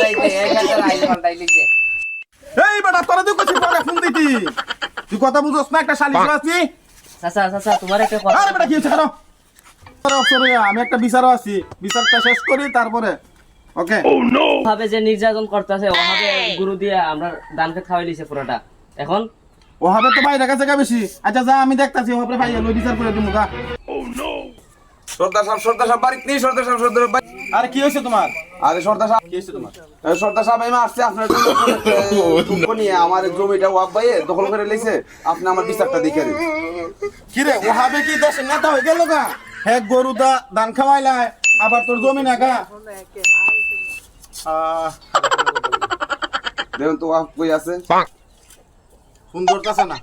রাইতে রাইতে এক হাজার আইল পাল্টাই লিখছে। এই বেটা তোরা তুই কইছিস পরে ফোন দিতি তুই কথা বুঝছ না একটা শালিশ আছি চাচা তোমার একটা কথা। আরে বেটা কি হচ্ছে কেন আমি একটা বিচারও আছি বিচারটা শেষ করি তারপরে ওকে ভাবে যে নির্যাতন করতেছে ওভাবে গুরু দিয়ে আমরা ধান খেত খাওয়াই লিছে পুরোটা। এখন ও হবে তো ভাই দেখা জায়গা বেশি আচ্ছা যা আমি দেখতাছি ও হবে ভাই লই বিচার করে দিমু গা সর্দার সাহেব বাড়িতে নেই। সর্দার সাহেব আরে কি হইছে তোমার আরে সর্দার সাহেব কি হইছে তোমার সর্দার সাহেব আমি আসছি আপনার জন্য নিয়ে আমার জমিটা ওয়াব ভাইয়ে দখল করে লইছে। আপনি আমার বিচারটা দেখে দিন। কি রে ও হবে কি দেশের নেতা হয়ে গেল গা হ্যাঁ গরু দা ধান খাওয়াইলাই আবার তোর জমি না গা দেখুন তো ওয়াব কই আছে। সুন্দর কাছে না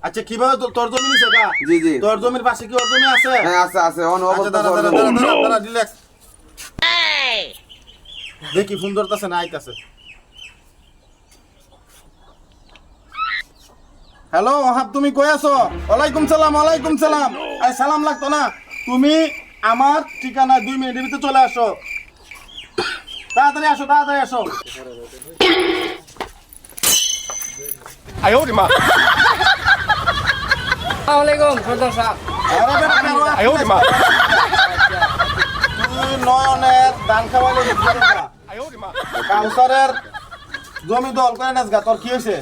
আচ্ছা কিভাবে তোর জমি নিছে গা জি জি তোর জমির পাশে কি ওর জমি আছে হ্যাঁ আছে আছে আচ্ছা দাঁড়া রিল্যাক্স দেখি ফোন ধরতেছে না আইতাছে হ্যালো ওহাব তুমি কই আছো ওয়ালাইকুম সালাম আরে সালাম লাগতো না তুমি আমার ঠিকানা 2 মিনিটের ভিতরে চলে আসো তাড়াতাড়ি আসো আসসালামু আলাইকুম সর্দার সাহেব। আরে বেটা তুই নয়নের ধান খাওয়ালে কাউসারের জমি দল করে নাচ গা তোর কি হয়েছে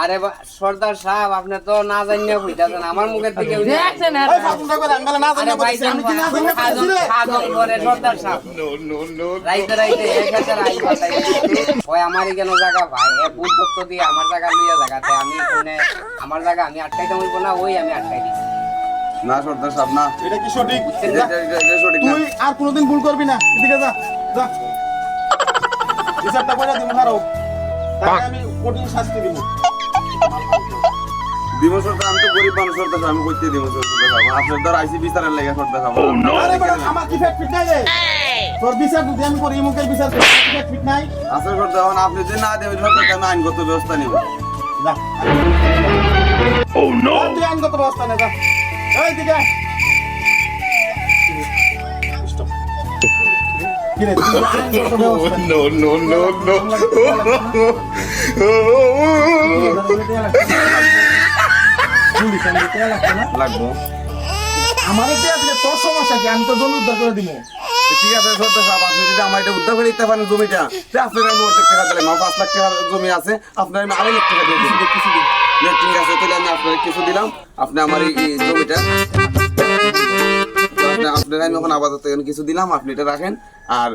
আরে সর্দার সাহেব আপনি তো না জানিয়ে বুঝতেছেন আমার মুখের থেকে দেখছেন। ওই ফাগুনটা করে আঙ্গালে না জানি বলছি আমি কি না জানি বলছি রে সর্দার সাহেব রাইতে রাইতে এক হাজার আইল পাল্টাই লিখছে। ওই আমারই কেন জায়গা ভাই এ ভূত তত্ত্ব দিয়ে আমার জায়গা লইয়া জায়গাতে আমি কোনে আমার জায়গা আমি আটকাইতে হইব না ওই আমি আটকাই দিছি। না সর্দার সাহেব না এটা কি সঠিক এটা সঠিক না। তুই আর কোনোদিন ভুল করবি না এদিকে যা হিসাবটা করে দিমু হারো তাকে আমি কঠিন শাস্তি দিব দিবস সর্দার আমি তো গরিব মানুষ সর্দার সাহেব আমি কইতে দিব সর্দার সাহেব আপনার দ্বারা আইসি বিচারের লাগে সর্দার সাহেব আরে বেটা আমার কি ফেট ফিট নাই রে তোর বিচার যদি আমি করি মুখে বিচার করি ফেট ফিট নাই আসলে সর্দার এখন আপনি যে না দেবেন সর্দার আমি আইনগত ব্যবস্থা নিব। যা ও নো তুই আইনগত ব্যবস্থা নে যা এই দিকে স্টপ কি রে তুই আইনগত ব্যবস্থা লাগবো আমার তোর সমস্যা কি আমি তো জমি উদ্ধার করে দিব ঠিক আছে সর্দার সাহেব আপনি যদি আমার এটা উদ্ধার করে দিতে পারেন জমিটা আপনার আমি অর্ধেক টাকা দিলাম আমার 5 লাখ টাকার জমি আছে আপনার আমি 2.5 লাখ টাকা দিয়ে দিচ্ছি কিছু দিন ঠিক আছে তাহলে আমি আপনার কিছু দিলাম আপনি আমার এই জমিটা আপনার আমি এখন আপাতত কিছু দিলাম আপনি এটা রাখেন আর